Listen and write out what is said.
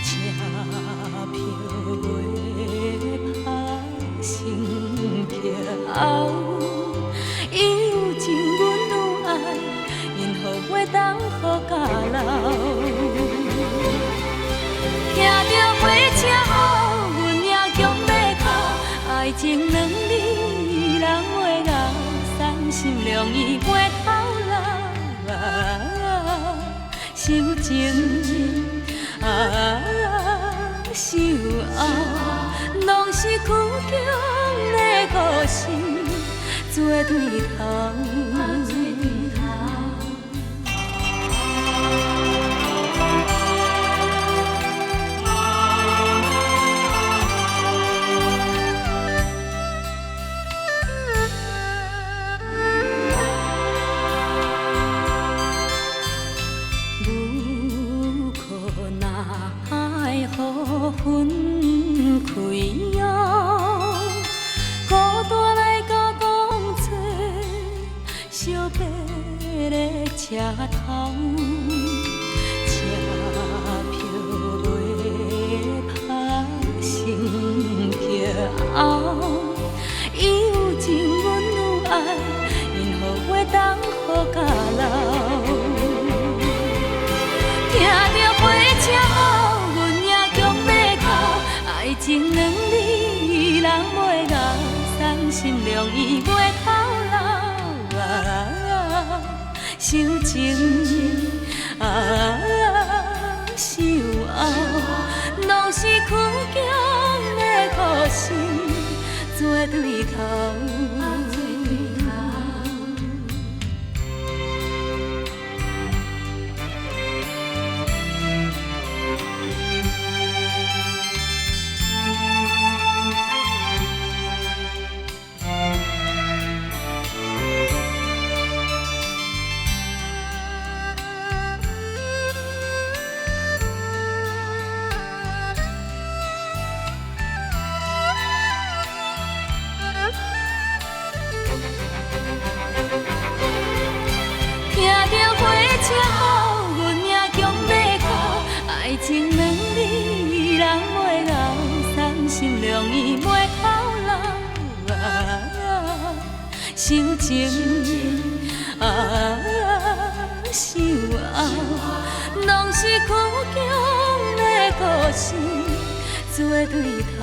车票袂拍心跳。伊有情，阮有爱，因何袂当好甲留？听着火车呼，阮也强要哭。爱情两字，人袂熬，伤心容易袂透流。受情受后，拢是苦强的故事做对头。分开后，孤单来到公车，惜白的车头，车票袂拍心跳。伊有情，阮有爱，因何袂当好甲留？听着火车呼。爱情两字，人袂熬，伤心容易袂透流。受情受后，拢是苦强的故事做对头。听着火车呼，阮也强要哭。爱情两字，人袂熬，伤心容易袂透流。受情受后，拢是苦强的故事做对头。